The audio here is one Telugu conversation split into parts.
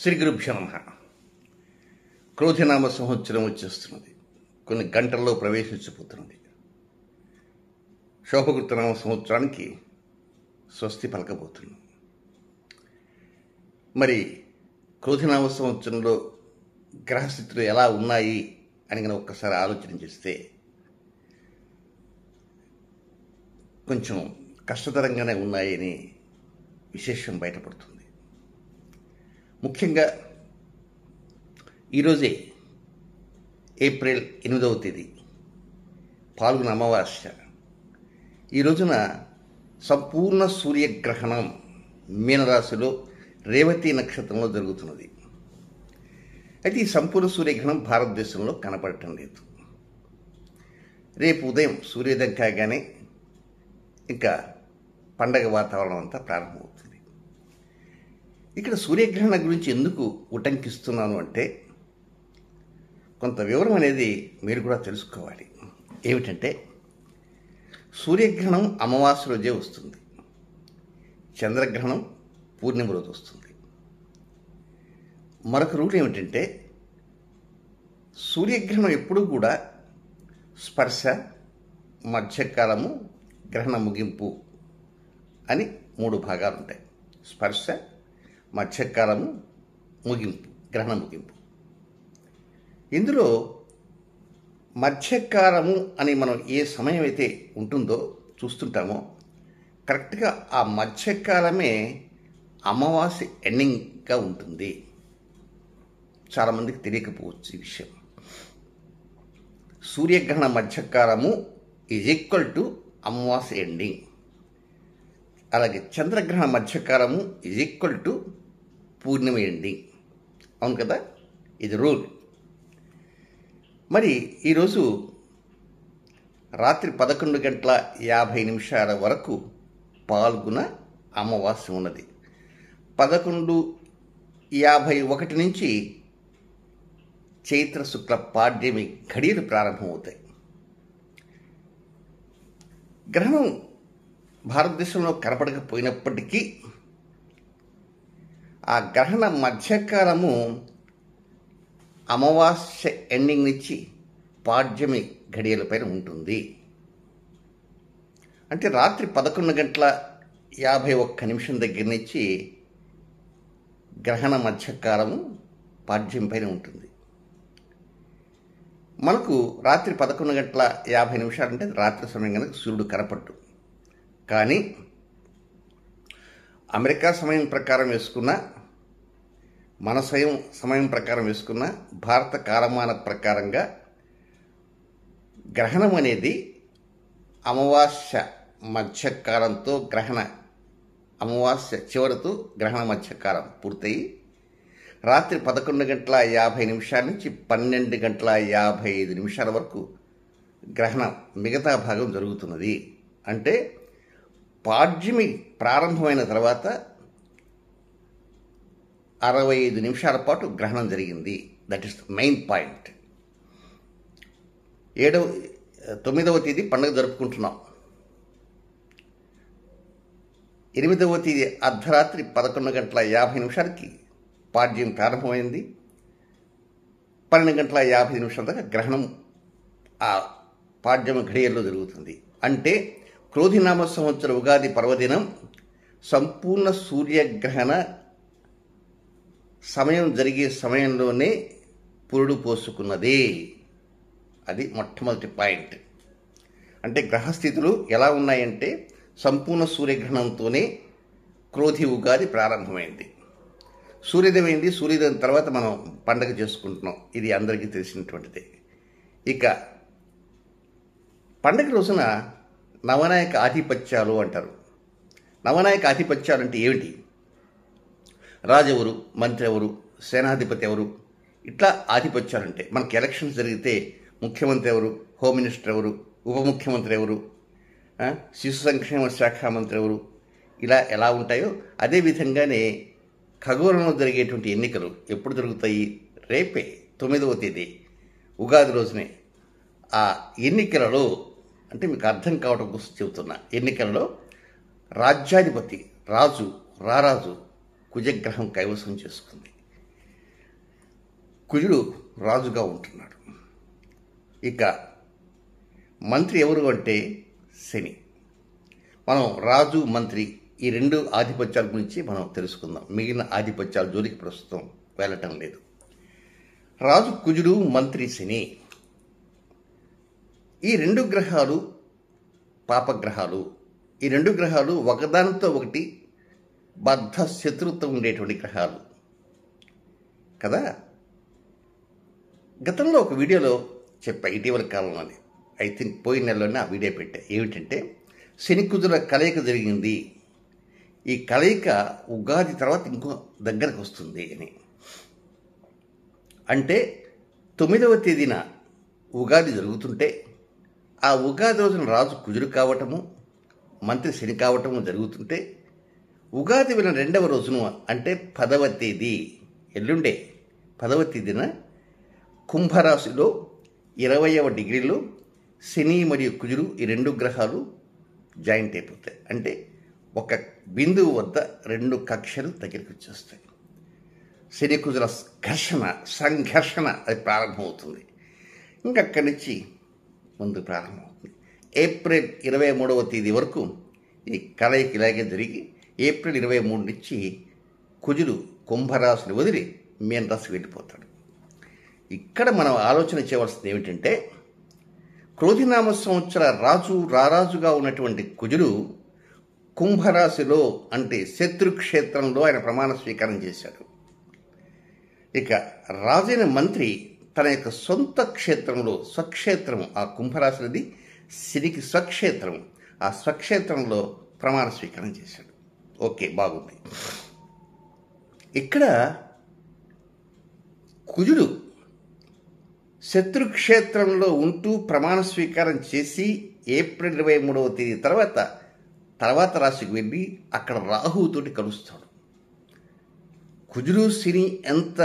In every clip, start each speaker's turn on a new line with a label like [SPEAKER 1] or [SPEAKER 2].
[SPEAKER 1] శ్రీ గురుభ్యో నమః. క్రోధినామ సంవత్సరం వచ్చేస్తున్నది. కొన్ని గంటల్లో ప్రవేశించబోతున్నది. శోభకృతనామ సంవత్సరానికి స్వస్తి పలకబోతున్నాం. మరి క్రోధినామ సంవత్సరంలో గ్రహస్థితులు ఎలా ఉన్నాయి అని కనుక ఒక్కసారి ఆలోచన చేస్తే కొంచెం కష్టతరంగానే ఉన్నాయని విశేషం బయటపడుతుంది. ముఖ్యంగా ఈరోజే ఏప్రిల్ 8వ తేదీ పాల్గొన అమావాస్య. ఈ రోజున సంపూర్ణ సూర్యగ్రహణం మీనరాశిలో రేవతి నక్షత్రంలో జరుగుతున్నది. అయితే ఈ సంపూర్ణ సూర్యగ్రహణం భారతదేశంలో కనపడటం లేదు. రేపు ఉదయం సూర్యోదయం కాగానే ఇంకా పండగ వాతావరణం అంతా ప్రారంభమవుతుంది. ఇక్కడ సూర్యగ్రహణం గురించి ఎందుకు ఉటంకిస్తున్నాను అంటే కొంత వివరం అనేది మీరు కూడా తెలుసుకోవాలి. ఏమిటంటే సూర్యగ్రహణం అమావాస్య రోజే వస్తుంది, చంద్రగ్రహణం పూర్ణిమ రోజు వస్తుంది. మరొక రూల్ ఏమిటంటే సూర్యగ్రహణం ఎప్పుడూ కూడా స్పర్శ, మధ్యకాలము, గ్రహణ ముగింపు అని 3 భాగాలు ఉంటాయి. స్పర్శ, మధ్యకాలము, ముగింపు, గ్రహణ ముగింపు. ఇందులో మధ్యకాలము అని మనం ఏ సమయం అయితే ఉంటుందో చూస్తుంటామో కరెక్ట్గా ఆ మధ్యకాలమే అమావాస్య ఎండింగ్గా ఉంటుంది. చాలామందికి తెలియకపోవచ్చు ఈ విషయం. సూర్యగ్రహణ మధ్యకాలము ఈజ్ ఈక్వల్ టు అమావాస్య ఎండింగ్. అలాగే చంద్రగ్రహణ మధ్యకాలము ఈజ్ ఈక్వల్ టు పూర్ణిమ ఎండింగ్. అవును కదా, ఇది రూల్. మరి ఈరోజు రాత్రి 11:50 వరకు పాల్గొన అమావాస్య ఉన్నది. 11:51 నుంచి చైత్ర శుక్ల పాడ్యమి ఘడియలు ప్రారంభమవుతాయి. గ్రహణం భారతదేశంలో కనపడకపోయినప్పటికీ ఆ గ్రహణ మధ్యకాలము అమావాస్య ఎండింగ్ నుంచి పాడ్యమి ఘడియల పైన ఉంటుంది. అంటే రాత్రి 11:51 దగ్గర నుంచి గ్రహణ మధ్యకాలము పాడ్యమి పైన ఉంటుంది. మనకు రాత్రి 11:50 అంటే రాత్రి సమయం కనుక సూర్యుడు కనపడ్డు. కానీ అమెరికా సమయం ప్రకారం వేసుకున్న, మన సమయం ప్రకారం వేసుకున్న, భారత కాలమాన ప్రకారంగా గ్రహణం అనేది అమావాస్య మధ్యకాలంతో అమావాస్య చివరితో గ్రహణ మధ్యకాలం పూర్తయి రాత్రి 11:50 నుంచి 12:55 వరకు గ్రహణం మిగతా భాగం జరుగుతున్నది. అంటే పాడ్యమి ప్రారంభమైన తర్వాత 65 నిమిషాల పాటు గ్రహణం జరిగింది. That is main point. 9వ తేదీ పండుగ జరుపుకుంటున్నాం. 8వ తేదీ అర్ధరాత్రి 11:50 పాడ్యం ప్రారంభమైంది. 12:55 దాకా గ్రహణం ఆ పాడ్యమ ఘడియల్లో జరుగుతుంది. అంటే క్రోధినామ సంవత్సర ఉగాది పర్వదినం సంపూర్ణ సూర్యగ్రహణ సమయం జరిగే సమయంలోనే పురుడు పోసుకున్నది. అది మొట్టమొదటి పాయింట్. అంటే గ్రహస్థితులు ఎలా ఉన్నాయంటే సంపూర్ణ సూర్యగ్రహణంతోనే క్రోధి ఉగాది ప్రారంభమైంది. సూర్యోదయం అయింది. సూర్యోదయం తర్వాత మనం పండగ చేసుకుంటున్నాం. ఇది అందరికీ తెలిసినటువంటిదే. ఇక పండగ రోజున నవనాయక ఆధిపత్యాలు అంటారు. నవనాయక ఆధిపత్యాలు అంటే ఏమిటి? రాజు ఎవరు, మంత్రి ఎవరు, సేనాధిపతి ఎవరు, ఇట్లా ఆధిపత్యాలు ఉంటాయి. మనకి ఎలక్షన్స్ జరిగితే ముఖ్యమంత్రి ఎవరు, హోమ్ మినిస్టర్ ఎవరు, ఉప ముఖ్యమంత్రి ఎవరు, శిశు సంక్షేమ శాఖ మంత్రి ఎవరు, ఇలా ఎలా ఉంటాయో అదేవిధంగానే ఖగోళంలో జరిగేటువంటి ఎన్నికలు ఎప్పుడు జరుగుతాయి? రేపే 9వ తేదీ ఉగాది రోజునే. ఆ ఎన్నికలలో అంటే మీకు అర్థం కావడం కోసం చెబుతున్నా. ఎన్నికలలో రాజ్యాధిపతి రారాజు కుజగ్రహం కైవసం చేసుకుంది. కుజుడు రాజుగా ఉంటున్నాడు. ఇక మంత్రి ఎవరు అంటే శని. మనం రాజు మంత్రి ఈ రెండు ఆధిపత్యాల గురించి మనం తెలుసుకుందాం. మిగిలిన ఆధిపత్యాల జోలికి ప్రస్తుతం వెళ్ళటం లేదు. రాజు కుజుడు, మంత్రి శని, ఈ రెండు గ్రహాలు పాపగ్రహాలు. ఈ రెండు గ్రహాలు ఒకదానితో ఒకటి బద్ధ శత్రుత్వం ఉండేటువంటి గ్రహాలు కదా. గతంలో ఒక వీడియోలో చెప్పా, ఇటీవల కాలంలోనే, ఐ థింక్ పోయిన నెలలోనే ఆ వీడియో పెట్టా. ఏమిటంటే శని కుజుల కలయిక జరిగింది, ఈ కలయిక ఉగాది తర్వాత ఇంకో దగ్గరకు వస్తుంది అని. అంటే 9వ తేదీన ఉగాది జరుగుతుంటే ఆ ఉగాది రోజున రాజు కుజుడు కావటము, మంత్రి శని కావటము జరుగుతుంటే ఉగాది వెళ్ళిన 2వ రోజున అంటే 10వ తేదీ, ఎల్లుండే 10వ తేదీన కుంభరాశిలో 20వ డిగ్రీలో శని మరియు కుజుడు ఈ రెండు గ్రహాలు జాయింట్ అయిపోతాయి. అంటే ఒక బిందువు వద్ద రెండు కక్షలు దగ్గరికి వచ్చేస్తాయి. శని కుజుల సంఘర్షణ అది ప్రారంభమవుతుంది. ఇంకక్కడి నుంచి ముందు ప్రారంభమవుతుంది. ఏప్రిల్ 23వ తేదీ వరకు ఈ కలయిక ఇలాగే జరిగి ఏప్రిల్ 23 నుంచి కుజుడు కుంభరాశిని వదిలి మీన రాశి వెళ్ళిపోతాడు. ఇక్కడ మనం ఆలోచన చేయవలసింది ఏమిటంటే, క్రోధినామ సంవత్సర రారాజుగా ఉన్నటువంటి కుజుడు కుంభరాశిలో అంటే శత్రుక్షేత్రంలో ఆయన ప్రమాణ స్వీకారం చేశాడు. ఇక రాజైన మంత్రి తన యొక్క సొంత క్షేత్రంలో, స్వక్షేత్రం, ఆ కుంభరాశిది శనికి స్వక్షేత్రం, ఆ స్వక్షేత్రంలో ప్రమాణ స్వీకారం చేశాడు. ఓకే, బాగుంది. ఇక్కడ కుజుడు శత్రుక్షేత్రంలో ఉంటూ ప్రమాణ స్వీకారం చేసి ఏప్రిల్ 23వ తేదీ తర్వాత రాశికి వెళ్ళి అక్కడ రాహువుతోటి కలుస్తాడు. కుజుడు శని ఎంత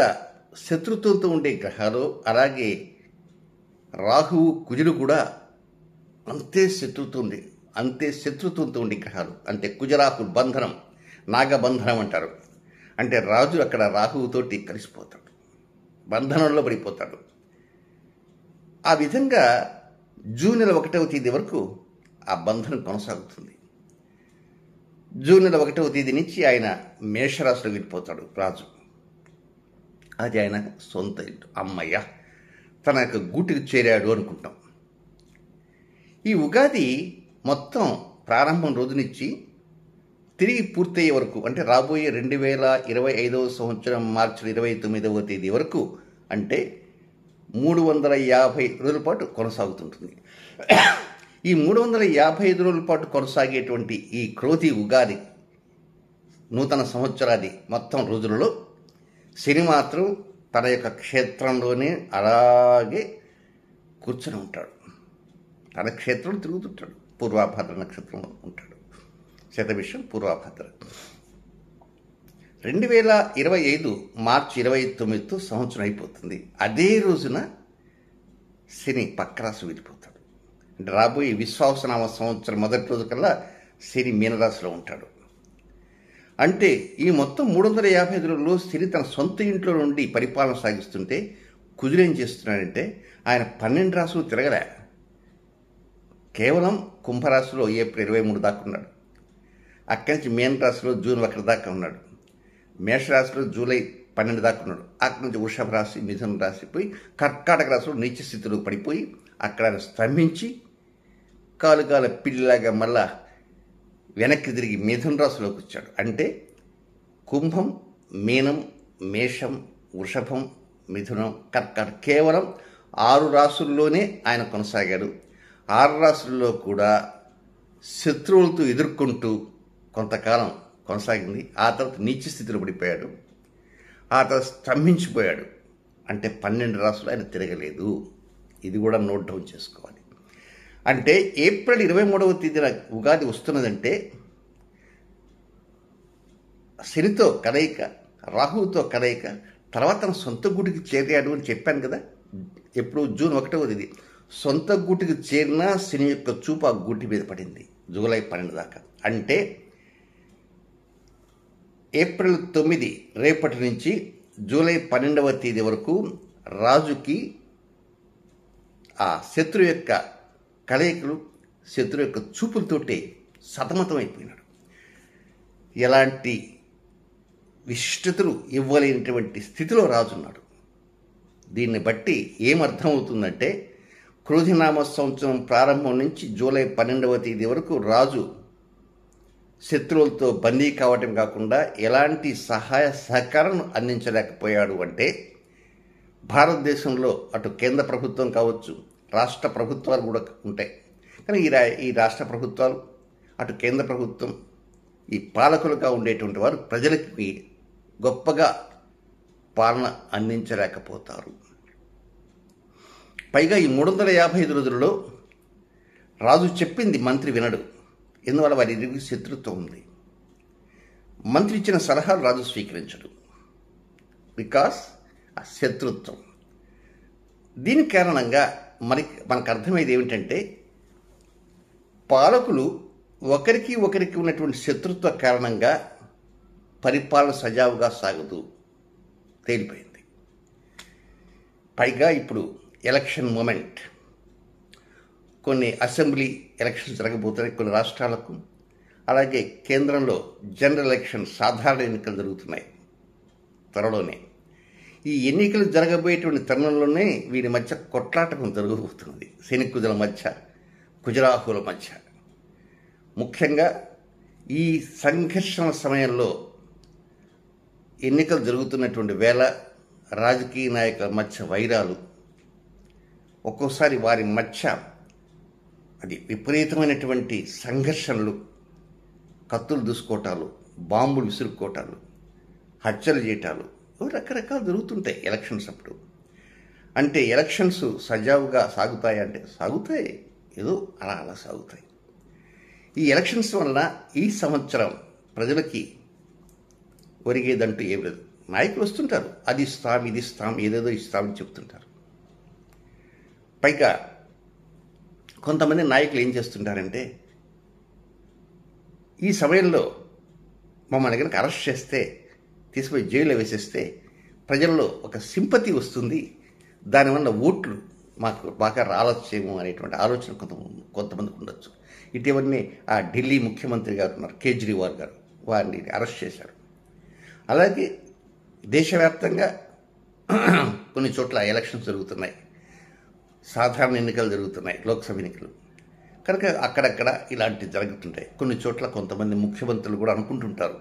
[SPEAKER 1] శత్రుత్వంతో ఉండే గ్రహాలు, అలాగే రాహువు కుజుడు కూడా అంతే శత్రుత్వంతో ఉండే గ్రహాలు. అంటే కుజరాహు బంధనం, నాగబంధనం అంటారు. అంటే రాజు అక్కడ రాహువుతోటి కలిసిపోతాడు, బంధనంలో పడిపోతాడు. ఆ విధంగా జూన్ నెల 1వ తేదీ వరకు ఆ బంధనం కొనసాగుతుంది. జూన్ నెల 1వ తేదీ నుంచి ఆయన మేషరాశిలో వెళ్ళిపోతాడు రాజు. అది ఆయన సొంత ఇల్లు. అమ్మయ్య, తన యొక్క గూటికి చేరాడు అనుకుంటాం. ఈ ఉగాది మొత్తం ప్రారంభం రోజు నుంచి తిరిగి పూర్తయ్యే వరకు, అంటే రాబోయే 2025వ సంవత్సరం మార్చి 29వ తేదీ వరకు, అంటే 350 రోజుల పాటు కొనసాగుతుంటుంది. ఈ 355 రోజుల పాటు కొనసాగేటువంటి ఈ క్రోధి ఉగాది నూతన సంవత్సరాది మొత్తం రోజులలో శని మాత్రం తన యొక్క క్షేత్రంలోనే అలాగే కూర్చొని ఉంటాడు. తన క్షేత్రంలో తిరుగుతుంటాడు. పూర్వాభాద్ర నక్షత్రంలో ఉంటాడు. శతభిషం పూర్వాభాద్ర. 2025 మార్చి 29తో సంవత్సరం అయిపోతుంది. అదే రోజున శని పక్క రాశి వెళ్ళిపోతాడు. అంటే రాబోయే విశ్వావసనామ సంవత్సరం మొదటి రోజు కల్లా శని మీనరాశిలో ఉంటాడు. అంటే ఈ మొత్తం 355 రోజుల్లో శని తన సొంత ఇంట్లో నుండి పరిపాలన సాగిస్తుంటే కుజుడు ఏం చేస్తున్నాడంటే, ఆయన 12 రాశులు తిరగలే. కేవలం కుంభరాశిలో ఏప్రిల్ 23 దాకా ఉన్నాడు. అక్కడి నుంచి మీన రాశిలో జూన్ 1 దాకా ఉన్నాడు. మేషరాశిలో జూలై 12 దాకా ఉన్నాడు. అక్కడి నుంచి వృషభ రాశి, మిథున రాశి పోయి కర్కాటక రాశిలో నీచ స్థితిలో పడిపోయి అక్కడ ఆయన స్తంభించి కాలుగాల పిల్లిలాగా మళ్ళా వెనక్కి తిరిగి మిథున రాశిలోకి వచ్చాడు. అంటే కుంభం, మీనం, మేషం, వృషభం, మిథునం, కర్కాటక, కేవలం 6 రాశుల్లోనే ఆయన కొనసాగాడు. 6 రాశుల్లో కూడా శత్రువులతో ఎదుర్కొంటూ కొంతకాలం కొనసాగింది. ఆ తర్వాత నీచ స్థితిలో పడిపోయాడు. ఆ తర్వాత స్తంభించిపోయాడు. అంటే 12 రాశులు ఆయన తిరగలేదు. ఇది కూడా నోట్ డౌన్ చేసుకోవాలి. అంటే ఏప్రిల్ 23వ తేదీన ఉగాది వస్తున్నదంటే శనితో కలయిక, రాహువుతో కలయిక, తర్వాత తన సొంత గూటికి చేరాడు అని చెప్పాను కదా. ఎప్పుడు జూన్ 1వ తేదీ సొంత గూటికి చేరినా శని యొక్క చూపు ఆ గూటి మీద పడింది జూలై 12 దాకా. అంటే ఏప్రిల్ 9 రేపటి నుంచి జూలై 12వ తేదీ వరకు రాజుకి ఆ శత్రువు యొక్క కలయికలు, శత్రువు యొక్క చూపులతోటే సతమతమైపోయినాడు. ఎలాంటి విశిష్టతలు ఇవ్వలేనటువంటి స్థితిలో రాజున్నాడు. దీన్ని బట్టి ఏమర్థమవుతుందంటే, క్రోధినామ సంవత్సరం ప్రారంభం నుంచి జూలై 12వ తేదీ వరకు రాజు శత్రువులతో బందీ కావటం కాకుండా ఎలాంటి సహాయ సహకారం అందించలేకపోయాడు. అంటే భారతదేశంలో అటు కేంద్ర ప్రభుత్వం కావచ్చు, రాష్ట్ర ప్రభుత్వాలు కూడా ఉంటాయి. కానీ ఈ రాష్ట్ర ప్రభుత్వాలు, అటు కేంద్ర ప్రభుత్వం, ఈ పాలకులుగా ఉండేటువంటి వారు ప్రజలకి గొప్పగా పాలన అందించలేకపోతారు. పైగా ఈ 355 రోజులలో రాజు చెప్పింది మంత్రి వినడు. ఎందువల్ల? వారి ఇరుగు శత్రుత్వం ఉంది. మంత్రి ఇచ్చిన సలహాలు రాజు స్వీకరించడు. బికాస్ ఆ శత్రుత్వం. దీని కారణంగా మనకు అర్థమయ్యేది ఏమిటంటే, పాలకులు ఒకరికి ఉన్నటువంటి శత్రుత్వ కారణంగా పరిపాలన సజావుగా సాగుతూ తేలిపోయింది. పైగా ఇప్పుడు ఎలక్షన్ మూమెంట్, కొన్ని అసెంబ్లీ ఎలక్షన్స్ జరగబోతున్నాయి కొన్ని రాష్ట్రాలకు. అలాగే కేంద్రంలో జనరల్ ఎలక్షన్, సాధారణ ఎన్నికలు జరుగుతున్నాయి త్వరలోనే. ఈ ఎన్నికలు జరగబోయేటువంటి తరుణంలోనే వీరి మధ్య కొట్లాటం జరగబోతున్నది. శనికుజల మధ్య, కుజరాహుల మధ్య. ముఖ్యంగా ఈ సంఘర్షణ సమయంలో ఎన్నికలు జరుగుతున్నటువంటి వేళ రాజకీయ నాయకుల మధ్య వైరాలు, ఒక్కోసారి వారి మధ్య అది విపరీతమైనటువంటి సంఘర్షణలు, కత్తులు దూసుకోవటాలు, బాంబులు విసురుకోవటాలు, హత్యలు చేయటాలు రకరకాలు జరుగుతుంటాయి ఎలక్షన్స్ అప్పుడు. అంటే ఎలక్షన్స్ సజావుగా సాగుతాయి అంటే సాగుతాయి, ఏదో అలా సాగుతాయి. ఈ ఎలక్షన్స్ వలన ఈ సంవత్సరం ప్రజలకి ఒరిగేదంటూ ఏం లేదు. నాయకులు వస్తుంటారు, అది ఇస్తాం, ఇది ఇస్తాం, ఏదేదో ఇస్తామని చెప్తుంటారు. పైగా కొంతమంది నాయకులు ఏం చేస్తుంటారంటే, ఈ సమయంలో మమ్మల్ని కనుక అరెస్ట్ చేస్తే, తీసుకుపోయి జైల్లో వేసేస్తే ప్రజల్లో ఒక సింపతి వస్తుంది, దానివల్ల ఓట్లు మాకు బాగా రాలొచ్చేమో అనేటువంటి ఆలోచన కొంతమందికి ఉండొచ్చు. ఇటీవలనే ఆ ఢిల్లీ ముఖ్యమంత్రి గారు ఉన్నారు, కేజ్రీవాల్ గారు, వారిని అరెస్ట్ చేశారు. అలాగే దేశవ్యాప్తంగా కొన్ని చోట్ల ఎలక్షన్స్ జరుగుతున్నాయి, సాధారణ ఎన్నికలు జరుగుతున్నాయి, లోక్సభ ఎన్నికలు. కనుక అక్కడక్కడ ఇలాంటివి జరుగుతుంటాయి. కొన్ని చోట్ల కొంతమంది ముఖ్యమంత్రులు కూడా అనుకుంటుంటారు,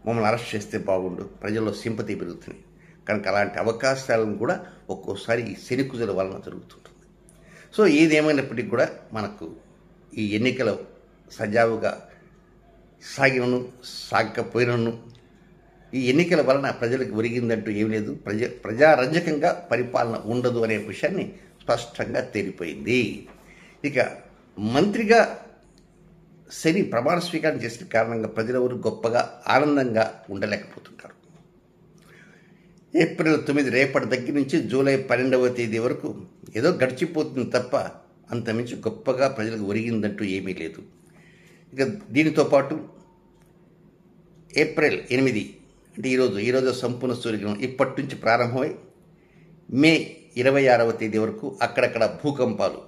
[SPEAKER 1] మమ్మల్ని అరెస్ట్ చేస్తే బాగుండు, ప్రజల్లో సింపతి పెరుగుతుంది. కనుక అలాంటి అవకాశాలను కూడా ఒక్కోసారి ఈ శనికుజల వలన జరుగుతుంటుంది. సో ఏదేమైనప్పటికీ కూడా మనకు ఈ ఎన్నికలు సజావుగా సాగినను సాగకపోయినను ఈ ఎన్నికల వలన ప్రజలకు ఒరిగిందంటూ ఏమీ లేదు. ప్రజారంజకంగా పరిపాలన ఉండదు అనే విషయాన్ని స్పష్టంగా తేలిపోయింది. ఇక మంత్రిగా శని ప్రమాణ స్వీకారం చేసిన కారణంగా ప్రజలెవరు గొప్పగా ఆనందంగా ఉండలేకపోతుంటారు. ఏప్రిల్ 9 రేపటి దగ్గర నుంచి జూలై 12వ తేదీ వరకు ఏదో గడిచిపోతుంది తప్ప అంతమించి గొప్పగా ప్రజలకు ఒరిగిందంటూ ఏమీ లేదు. ఇక దీనితో పాటు ఏప్రిల్ 8 అంటే ఈరోజు సంపూర్ణ సూర్యగ్రహణం ఇప్పటి నుంచి ప్రారంభమై మే 26వ తేదీ వరకు అక్కడక్కడ భూకంపాలు,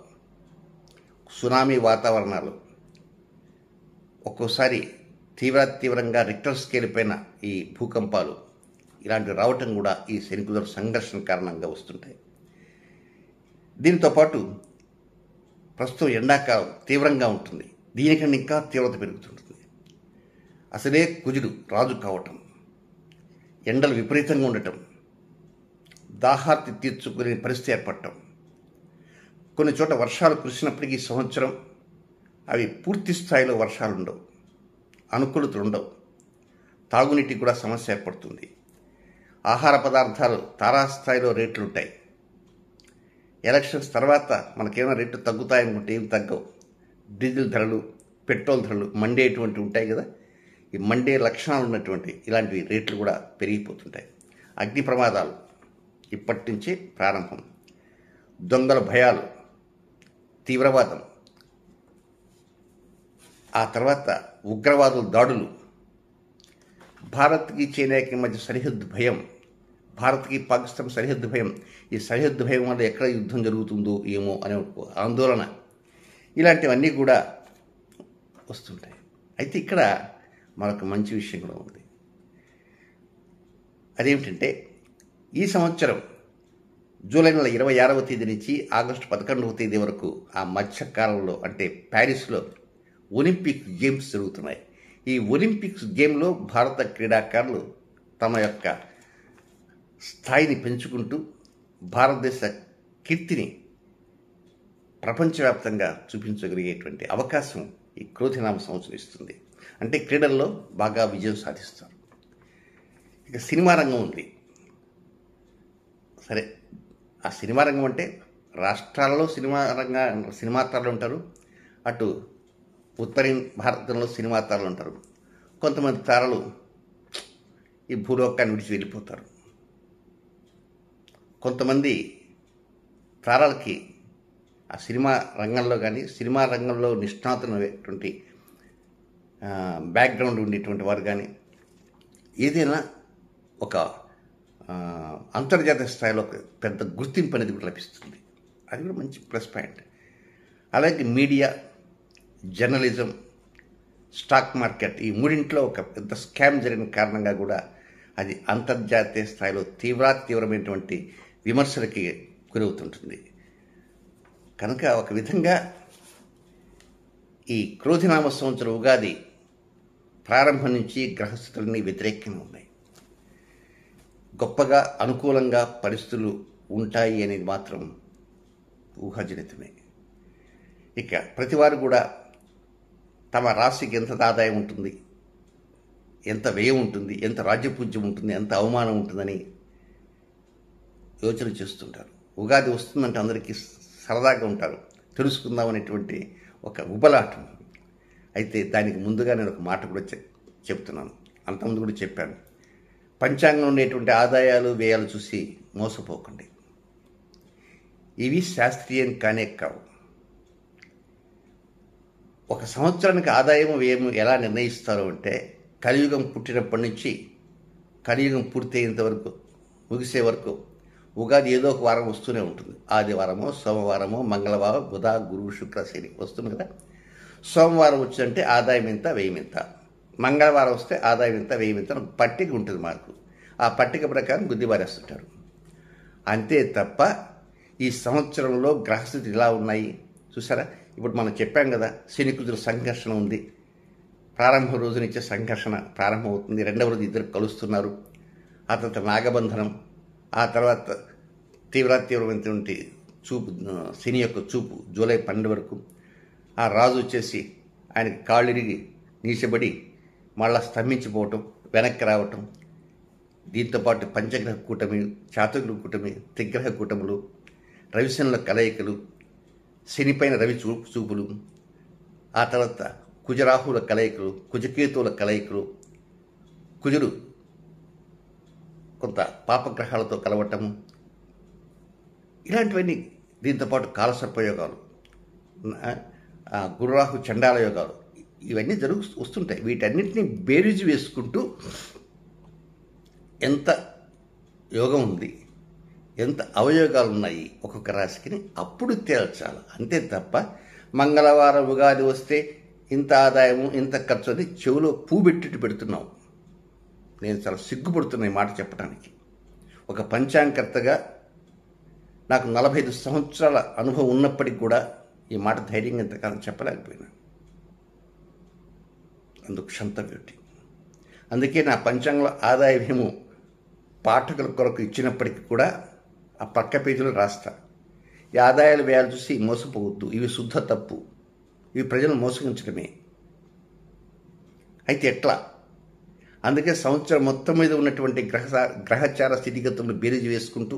[SPEAKER 1] సునామీ వాతావరణాలు, ఒక్కోసారి తీవ్రంగా రిక్టర్ స్కేల్ పైన ఈ భూకంపాలు ఇలాంటివి రావటం కూడా ఈ శనికుజల సంఘర్షణ కారణంగా వస్తుంటాయి. దీంతో పాటు ప్రస్తుతం ఎండాకాలం తీవ్రంగా ఉంటుంది, దీనికన్నా ఇంకా తీవ్రత పెరుగుతుంటుంది. అసలే కుజుడు రాజు కావటం, ఎండలు విపరీతంగా ఉండటం, దాహార్తి తీర్చుకునే పరిస్థితి ఏర్పడటం, కొన్ని చోట వర్షాలు కురిసినప్పటికీ ఈ సంవత్సరం అవి పూర్తి స్థాయిలో వర్షాలు ఉండవు, అనుకూలతలు ఉండవు, తాగునీటికి కూడా సమస్య ఏర్పడుతుంది. ఆహార పదార్థాలు తారాస్థాయిలో రేట్లు ఉంటాయి. ఎలక్షన్స్ తర్వాత మనకేమైనా రేట్లు తగ్గుతాయనుకుంటే ఏమి తగ్గవు. డీజిల్ ధరలు, పెట్రోల్ ధరలు మండేటువంటి ఉంటాయి కదా, ఈ మండే లక్షణాలు ఉన్నటువంటి ఇలాంటి రేట్లు కూడా పెరిగిపోతుంటాయి. అగ్ని ప్రమాదాలు ఇప్పటి నుంచే ప్రారంభం, దొంగల భయాలు, తీవ్రవాదం, ఆ తర్వాత ఉగ్రవాదుల దాడులు, భారత్కి చైనాకి మధ్య సరిహద్దు భయం, భారత్కి పాకిస్తాన్ సరిహద్దు భయం, ఈ సరిహద్దు భయం వల్ల ఎక్కడ యుద్ధం జరుగుతుందో ఏమో అనే ఒక ఆందోళన, ఇలాంటివన్నీ కూడా వస్తుంటాయి. అయితే ఇక్కడ మరొక మంచి విషయం కూడా ఉంది. అదేమిటంటే ఈ సంవత్సరం జూలై నెల 26వ తేదీ నుంచి ఆగస్టు 11వ తేదీ వరకు ఆ మధ్యకాలంలో అంటే ప్యారిస్లో ఒలింపిక్ గేమ్స్ జరుగుతున్నాయి. ఈ ఒలింపిక్స్ గేమ్లో భారత క్రీడాకారులు తమ యొక్క స్థాయిని పెంచుకుంటూ భారతదేశ కీర్తిని ప్రపంచవ్యాప్తంగా చూపించగలిగేటువంటి అవకాశం ఈ క్రోధినామ సంవత్సరం ఇస్తుంది. అంటే క్రీడల్లో బాగా విజయం సాధిస్తారు. ఇక సినిమా రంగం ఉంది. సరే, ఆ సినిమా రంగం అంటే రాష్ట్రాలలో సినిమా తారలు ఉంటారు, అటు ఉత్తర భారతంలో సినిమా తారలు ఉంటారు. కొంతమంది తారలు ఈ భూలోకాన్ని విడిచి వెళ్ళిపోతారు. కొంతమంది తారలకి ఆ సినిమా రంగంలో కానీ సినిమా రంగంలో నిష్ణాతులైనటువంటి బ్యాక్గ్రౌండ్ ఉండేటువంటి వారు కానీ ఏదైనా ఒక అంతర్జాతీయ స్థాయిలో ఒక పెద్ద గుర్తింపు అనేది కూడా లభిస్తుంది. అది కూడా మంచి ప్లస్ పాయింట్. అలాగే మీడియా, జర్నలిజం, స్టాక్ మార్కెట్, ఈ మూడింట్లో ఒక పెద్ద స్కామ్ జరిగిన కారణంగా కూడా అది అంతర్జాతీయ స్థాయిలో తీవ్రమైనటువంటి విమర్శలకి గురవుతుంటుంది. కనుక ఒక విధంగా ఈ క్రోధినామ సంవత్సరం ఉగాది ప్రారంభం నుంచి గ్రహస్థితులన్నీ వ్యతిరేకంగా ఉన్నాయి. గొప్పగా అనుకూలంగా పరిస్థితులు ఉంటాయి అనేది మాత్రం ఊహాజనితమే. ఇక ప్రతివారు కూడా తమ రాశికి ఎంత ఆదాయం ఉంటుంది, ఎంత వ్యయం ఉంటుంది, ఎంత రాజ్యపూజ్యం ఉంటుంది, ఎంత అవమానం ఉంటుందని యోచన చేస్తుంటారు. ఉగాది వస్తుందంటే అందరికీ సరదాగా ఉంటారు, తెలుసుకుందాం అనేటువంటి ఒక ఉబలాటం. అయితే దానికి ముందుగా నేను ఒక మాట కూడా చెప్తున్నాను, అంతకుముందు కూడా చెప్పాను. పంచాంగంలో ఉండేటువంటి ఆదాయాలు వ్యయాలు చూసి మోసపోకండి. ఇవి శాస్త్రీయం కానే కావు. ఒక సంవత్సరానికి ఆదాయము వ్యయము ఎలా నిర్ణయిస్తారు అంటే కలియుగం పుట్టినప్పటి నుంచి కలియుగం పూర్తయ్యేంత వరకు ముగిసే వరకు ఉగాది ఏదో ఒక వారం వస్తూనే ఉంటుంది. ఆదివారమో, సోమవారమో, మంగళవారం, బుధ, గురువు, శుక్ర, శని వస్తుంది కదా. సోమవారం వచ్చిందంటే ఆదాయం ఎంత, వ్యయం ఎంత, మంగళవారం వస్తే ఆదాయం ఎంత, వ్యయం ఎంత పట్టిక ఉంటుంది మాకు. ఆ పట్టిక ప్రకారం గుద్దిబారేస్తుంటారు. అంతే తప్ప ఈ సంవత్సరంలో గ్రహస్థితి ఇలా ఉన్నాయి చూసారా. ఇప్పుడు మనం చెప్పాం కదా, శని కుజుల సంఘర్షణ ఉంది. ప్రారంభం రోజు నుంచే సంఘర్షణ ప్రారంభమవుతుంది. రెండవ రోజు ఇద్దరు కలుస్తున్నారు. ఆ తర్వాత నాగబంధనం, ఆ తర్వాత తీవ్రమైనటువంటి చూపు, శని యొక్క చూపు జూలై 12 వరకు. ఆ రాజు వచ్చేసి ఆయనకి కాళ్ళిరిగి నీచబడి మళ్ళా స్తంభించిపోవటం, వెనక్కి రావటం. దీంతోపాటు పంచగ్రహ కూటమి, చాతుర్గ్రహ కూటమి, త్రిగ్రహ కూటములు, రవిశనుల కలయికలు, శనిపైన రవి చూపులు, ఆ తర్వాత కుజరాహుల కలయికలు, కుజకేతువుల కలయికలు, కుజుడు కొంత పాపగ్రహాలతో కలవటము, ఇలాంటివన్నీ. దీంతోపాటు కాలసర్పయోగాలు, గురురాహు చండాల యోగాలు, ఇవన్నీ వస్తుంటాయి. వీటన్నిటిని బేరీజు వేసుకుంటూ ఎంత యోగం ఉంది, ఎంత అవయోగాలు ఉన్నాయి ఒక్కొక్క రాశికి అప్పుడు తేల్చాలి. అంతే తప్ప మంగళవారం ఉగాది వస్తే ఇంత ఆదాయము, ఇంత ఖర్చు అని చెవిలో పూబెట్టి పెడుతున్నాం. నేను చాలా సిగ్గుపడుతున్నా ఈ మాట చెప్పడానికి. ఒక పంచాంగకర్తగా నాకు 45 సంవత్సరాల అనుభవం ఉన్నప్పటికీ కూడా ఈ మాట ధైర్యంగా ఇంతకాలం చెప్పలేకపోయినా. అందుకు క్షంతవ్యుటి. అందుకే నా పంచాంగంలో ఆదాయ వ్యయము పాఠకుల కొరకు ఇచ్చినప్పటికీ కూడా ఆ పక్క పేజీలో రాస్తా. ఈ ఆదాయాల వ్యయాలు చూసి మోసపోవద్దు, ఇవి శుద్ధ తప్పు, ఇవి ప్రజలను మోసగించడమే. అయితే ఎట్లా? అందుకే సంవత్సరం మొత్తం మీద ఉన్నటువంటి గ్రహచార స్థితిగతులను బేరీజు వేసుకుంటూ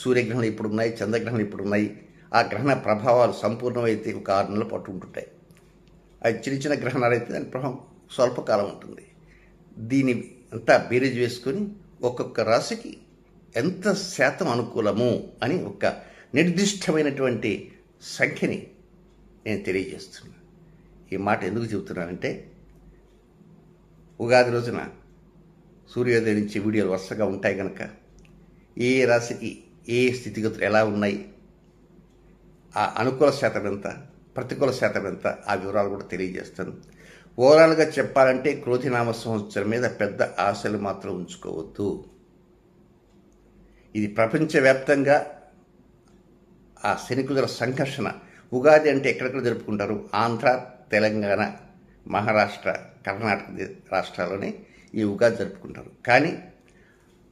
[SPEAKER 1] సూర్యగ్రహణాలు ఇప్పుడున్నాయి, చంద్రగ్రహణాలు ఇప్పుడున్నాయి, ఆ గ్రహణ ప్రభావాలు సంపూర్ణమైతే ఒక 6 నెలలు పాటు ఉంటుంటాయి. అది చిన్న గ్రహణాలు అయితే దాని ప్రభావం స్వల్పకాలం ఉంటుంది. దీని అంతా బేరీజు వేసుకొని ఒక్కొక్క రాశికి ఎంత శాతం అనుకూలము అని ఒక నిర్దిష్టమైనటువంటి సంఖ్యని నేను తెలియజేస్తున్నాను. ఈ మాట ఎందుకు చెబుతున్నానంటే ఉగాది రోజున సూర్యోదయం నుంచి వీడియోలు వరుసగా ఉంటాయి కనుక ఏ రాశికి ఏ స్థితిగతులు ఎలా ఉన్నాయి, ఆ అనుకూల శాతం ఎంత, ప్రతికూల శాతం ఎంత, ఆ వివరాలు కూడా తెలియజేస్తాను. ఓవరాల్గా చెప్పాలంటే క్రోధినామ సంవత్సరం మీద పెద్ద ఆశలు మాత్రం ఉంచుకోవద్దు. ఇది ప్రపంచవ్యాప్తంగా ఆ శనికుజుల సంఘర్షణ. ఉగాది అంటే ఎక్కడెక్కడ జరుపుకుంటారు? ఆంధ్ర, తెలంగాణ, మహారాష్ట్ర, కర్ణాటక రాష్ట్రాల్లోనే ఈ ఉగాది జరుపుకుంటారు. కానీ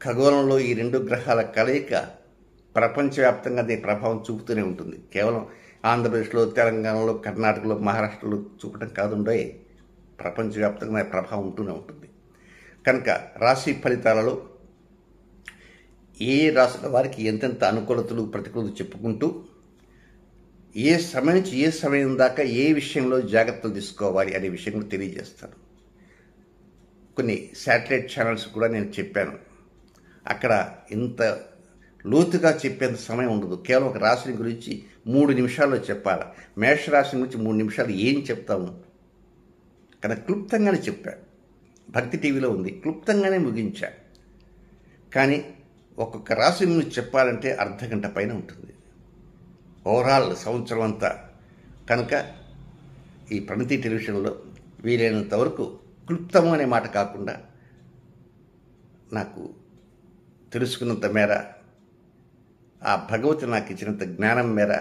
[SPEAKER 1] ఖగోళంలో ఈ రెండు గ్రహాల కలయిక ప్రపంచవ్యాప్తంగా దీని ప్రభావం చూపుతూనే ఉంటుంది. కేవలం ఆంధ్రప్రదేశ్లో, తెలంగాణలో, కర్ణాటకలో, మహారాష్ట్రలో చూపడం కాదుండే, ప్రపంచవ్యాప్తంగా ప్రభావం ఉంటూనే ఉంటుంది. కనుక రాశి ఫలితాలలో ఏ రాశుల వారికి ఎంతెంత అనుకూలతలు ప్రతికూలతలు చెప్పుకుంటూ ఏ సమయం నుంచి ఏ సమయం దాకా ఏ విషయంలో జాగ్రత్తలు తీసుకోవాలి అనే విషయం కూడా తెలియజేస్తాను. కొన్ని శాటిలైట్ ఛానల్స్ కూడా నేను చెప్పాను. అక్కడ ఇంత లోతుగా చెప్పేంత సమయం ఉండదు. కేవలం ఒక రాశిని గురించి 3 నిమిషాల్లో చెప్పాలి. మేషరాశి గురించి 3 నిమిషాలు ఏం చెప్తాము? కనుక క్లుప్తంగానే చెప్పాను. భక్తి టీవీలో ఉంది, క్లుప్తంగానే ముగించా. కానీ ఒక్కొక్క రాశి గురించి చెప్పాలంటే అర్ధగంట పైన ఉంటుంది ఓవరాల్ సంవత్సరం అంతా. కనుక ఈ ప్రణతి టెలివిజన్లో వీలైనంత వరకు క్లుప్తము అనే మాట కాకుండా నాకు తెలుసుకున్నంత మేర, ఆ భగవతి నాకు ఇచ్చినంత జ్ఞానం మేర,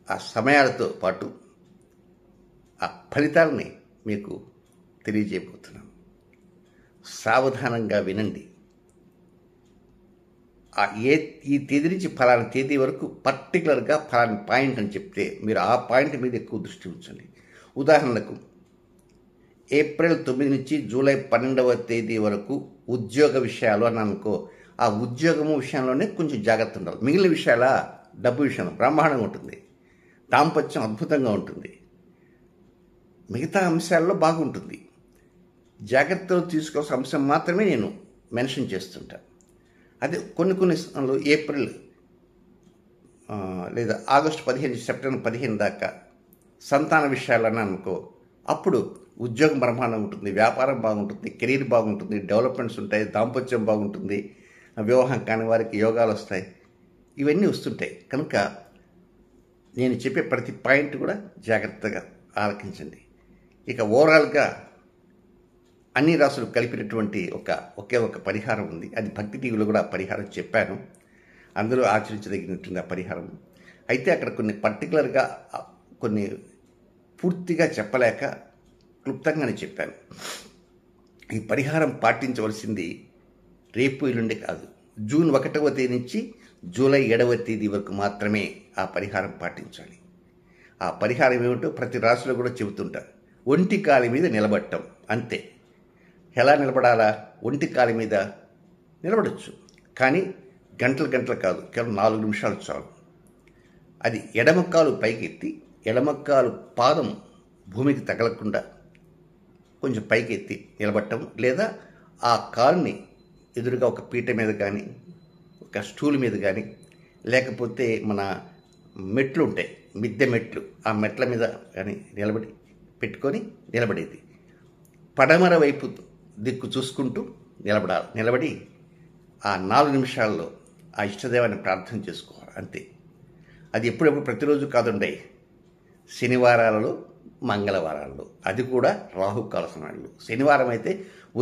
[SPEAKER 1] ఆ సమయాలతో పాటు ఆ ఫలితాలని మీకు తెలియజేయబోతున్నాను. సావధానంగా వినండి. ఈ తేదీ నుంచి ఫలానా తేదీ వరకు పర్టికులర్గా ఫలాని పాయింట్ అని చెప్తే మీరు ఆ పాయింట్ మీద ఎక్కువ దృష్టి ఉంచండి. ఉదాహరణకు ఏప్రిల్ 9 నుంచి జూలై 12వ తేదీ వరకు ఉద్యోగ విషయాలు అని అనుకో, ఆ ఉద్యోగము విషయంలోనే కొంచెం జాగ్రత్త ఉండాలి. మిగిలిన విషయాల డబ్బు విషయంలో బ్రహ్మాండంగా ఉంటుంది, దాంపత్యం అద్భుతంగా ఉంటుంది, మిగతా అంశాల్లో బాగుంటుంది. జాగ్రత్తలు తీసుకోవాల్సిన అంశం మాత్రమే నేను మెన్షన్ చేస్తుంటాను. అదే కొన్ని ఏప్రిల్ లేదా ఆగస్టు 15 సెప్టెంబర్ 15 దాకా సంతాన విషయాలని అనుకో, అప్పుడు ఉద్యోగం బ్రహ్మాండం ఉంటుంది, వ్యాపారం బాగుంటుంది, కెరీర్ బాగుంటుంది, డెవలప్మెంట్స్ ఉంటాయి, దాంపత్యం బాగుంటుంది, వివాహం కాని వారికి యోగాలు వస్తాయి, ఇవన్నీ వస్తుంటాయి. కనుక నేను చెప్పే ప్రతి పాయింట్ కూడా జాగ్రత్తగా ఆలకించండి. ఇక ఓవరాల్గా అన్ని రాసులు కలిపినటువంటి ఒకే ఒక పరిహారం ఉంది. అది భక్తి టీవీలో కూడా పరిహారం చెప్పాను. అందరూ ఆచరించదగినటువంటి ఆ పరిహారం. అయితే అక్కడ కొన్ని పర్టికులర్గా కొన్ని పూర్తిగా చెప్పలేక క్లుప్తంగానే చెప్పాను. ఈ పరిహారం పాటించవలసింది రేపు ఎల్లుండి కాదు, జూన్ 1వ తేదీ నుంచి జూలై 7వ తేదీ వరకు మాత్రమే ఆ పరిహారం పాటించాలి. ఆ పరిహారం ఏమిటో ప్రతి రాశిలో కూడా చెబుతుంటారు. ఒంటి కాలి మీద నిలబడటం, అంతే. ఎలా నిలబడాలా? ఒంటి కాలి మీద నిలబడచ్చు, కానీ గంటలు కాదు, కేవలం 4 నిమిషాలు చాలు. అది ఎడమకాలు పైకెత్తి, ఎడమకాలు పాదం భూమికి తగలకుండా కొంచెం పైకెత్తి నిలబడటం, లేదా ఆ కాలుని ఎదురుగా ఒక పీట మీద కానీ, ఒక స్టూల్ మీద కానీ, లేకపోతే మన మెట్లు ఉంటాయి, మిద్దె మెట్లు, ఆ మెట్ల మీద కానీ పెట్టుకొని నిలబడేది. పడమర వైపు దిక్కు చూసుకుంటూ నిలబడి ఆ 4 నిమిషాల్లో ఆ ఇష్టదేవాన్ని ప్రార్థన చేసుకోవాలి, అంతే. అది ఎప్పుడెప్పుడు ప్రతిరోజు కాదుండే, శనివారాలలో, మంగళవారాల్లో, అది కూడా రాహుకాల సమయంలో. శనివారం అయితే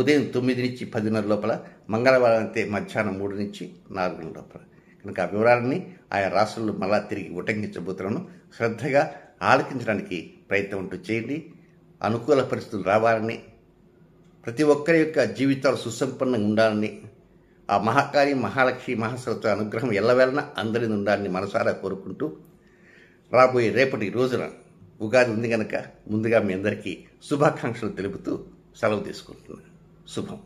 [SPEAKER 1] ఉదయం 9 నుంచి 10:30 లోపల, మంగళవారం అయితే మధ్యాహ్నం 3 నుంచి 4 లోపల. కనుక ఆ వివరాలని ఆయా రాష్ట్రాల్లో మళ్ళా తిరిగి ఉటంకించబోతున్నాను. శ్రద్ధగా ఆలకించడానికి ప్రయత్నం చేయండి. అనుకూల పరిస్థితులు రావాలని, ప్రతి ఒక్కరి యొక్క జీవితాలు సుసంపన్నంగా ఉండాలని, ఆ మహాకాళి, మహాలక్ష్మి, మహాసరస్వతి అనుగ్రహం ఎల్లవేళన అందరిని ఉండాలని మనసారా కోరుకుంటూ, రాబోయే రేపటి రోజున ఉగాది ఉంది కనుక ముందుగా మీ అందరికీ శుభాకాంక్షలు తెలుపుతూ సెలవు తీసుకుంటున్నాను. శుభం.